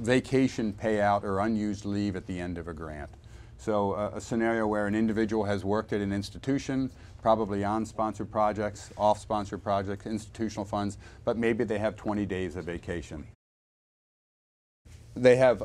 vacation payout or unused leave at the end of a grant. So a scenario where an individual has worked at an institution, probably on sponsored projects, off sponsored projects, institutional funds, but maybe they have 20 days of vacation. They have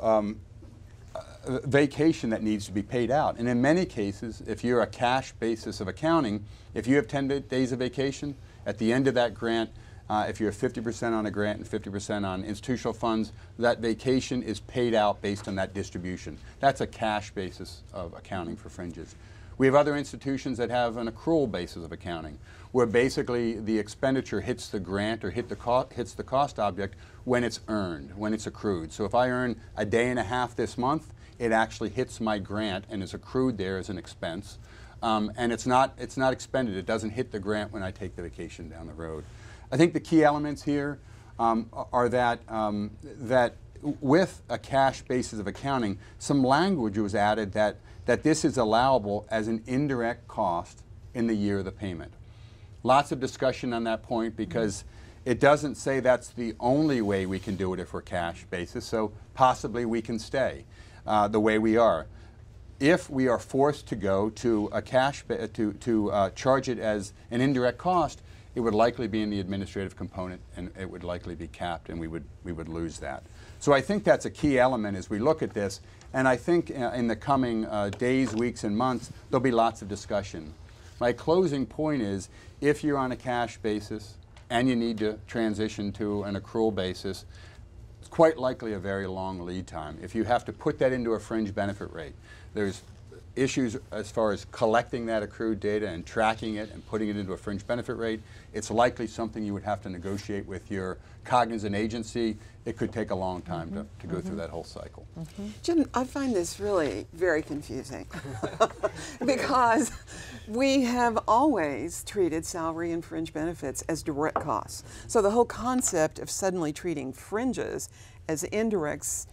vacation that needs to be paid out. And in many cases, if you're a cash basis of accounting, if you have 10 days of vacation, at the end of that grant, if you're 50% on a grant and 50% on institutional funds, that vacation is paid out based on that distribution. That's a cash basis of accounting for fringes. We have other institutions that have an accrual basis of accounting, where basically the expenditure hits the grant or hits the cost object when it's earned, when it's accrued. So if I earn a day and a half this month, it actually hits my grant and is accrued there as an expense. And it's not expended. It doesn't hit the grant when I take the vacation down the road. I think the key elements here are that, that with a cash basis of accounting, some language was added that this is allowable as an indirect cost in the year of the payment. Lots of discussion on that point because it doesn't say that's the only way we can do it if we're cash basis, so possibly we can stay the way we are. If we are forced to go to a cash, to charge it as an indirect cost, it would likely be in the administrative component and it would likely be capped and we would lose that. So I think that's a key element as we look at this, and I think in the coming days, weeks, and months, there'll be lots of discussion. My closing point is, if you're on a cash basis and you need to transition to an accrual basis, it's quite likely a very long lead time. If you have to put that into a fringe benefit rate, there's issues as far as collecting that accrued data and tracking it and putting it into a fringe benefit rate. It's likely something you would have to negotiate with your cognizant agency. It could take a long time to go through that whole cycle. Jim, I find this really very confusing because we have always treated salary and fringe benefits as direct costs. So the whole concept of suddenly treating fringes as indirects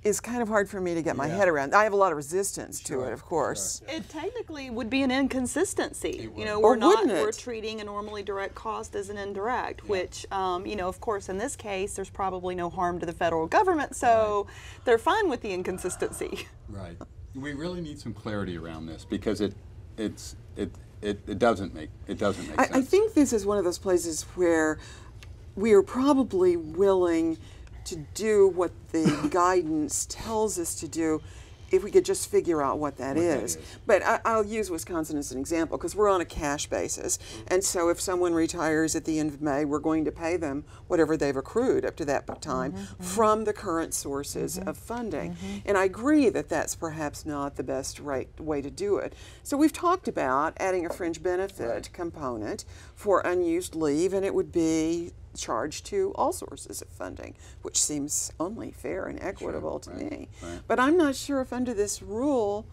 is kind of hard for me to get my head around. I have a lot of resistance to it, of course. It technically would be an inconsistency. You know, we're treating a normally direct cost as an indirect, which, you know, of course, in this case, there's probably no harm to the federal government, so they're fine with the inconsistency. Right. We really need some clarity around this because it doesn't make sense. I think this is one of those places where we are probably willing to do what the guidance tells us to do if we could just figure out what that is. But I'll use Wisconsin as an example because we're on a cash basis. And so if someone retires at the end of May, we're going to pay them whatever they've accrued up to that time from the current sources of funding. And I agree that that's perhaps not the best way to do it. So we've talked about adding a fringe benefit component for unused leave, and it would be charged to all sources of funding, which seems only fair and equitable to me. But I'm not sure if under this rule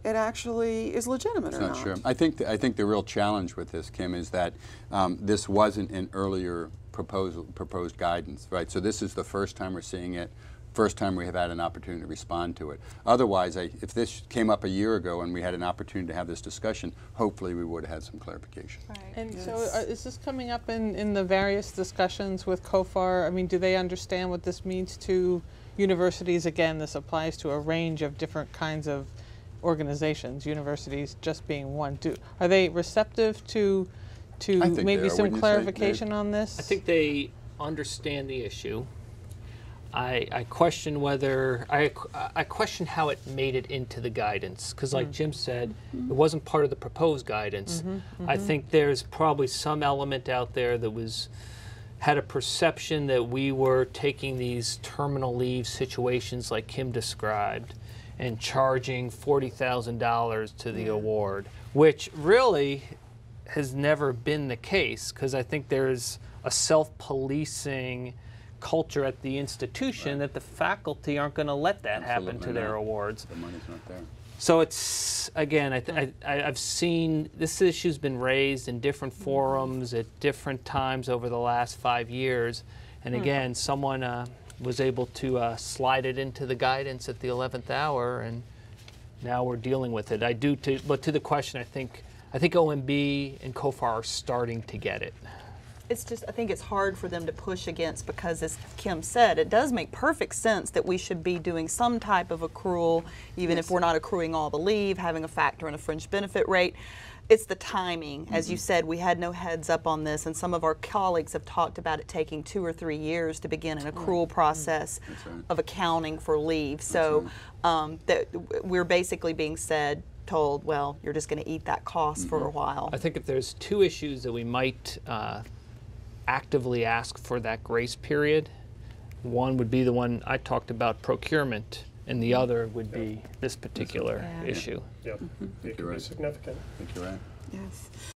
it actually is legitimate or not. Not sure. I think the real challenge with this, Kim, is that this wasn't in earlier proposed guidance, right? So this is the first time we're seeing it. First time we have had an opportunity to respond to it. Otherwise, if this came up a year ago and we had an opportunity to have this discussion, hopefully we would have had some clarification. Right. And so is this coming up in the various discussions with COFAR? I mean, do they understand what this means to universities? Again, this applies to a range of different kinds of organizations, universities just being one. Are they receptive to maybe some clarification on this? I think they understand the issue. I question whether, I question how it made it into the guidance, because like Jim said, it wasn't part of the proposed guidance. I think there's probably some element out there that had a perception that we were taking these terminal leave situations like Kim described and charging $40,000 to the award, which really has never been the case, because I think there's a self-policing culture at the institution that the faculty aren't going to let that happen to their awards. The money's not there. So it's, again, I've seen this issue's been raised in different forums at different times over the last 5 years. And again, someone was able to slide it into the guidance at the 11th hour, and now we're dealing with it. But to the question, I think OMB and COFAR are starting to get it. It's just, I think it's hard for them to push against because, as Kim said, it does make perfect sense that we should be doing some type of accrual, even if we're not accruing all the leave, having a factor in a fringe benefit rate. It's the timing. As you said, we had no heads up on this, and some of our colleagues have talked about it taking 2 or 3 years to begin an accrual process of accounting for leave. So that we're basically being told, well, you're just going to eat that cost for a while. I think if there's 2 issues that we might actively ask for that grace period, one would be the one I talked about, procurement, and the other would be this particular issue. Yep, it could be significant. I think you're right. Yes.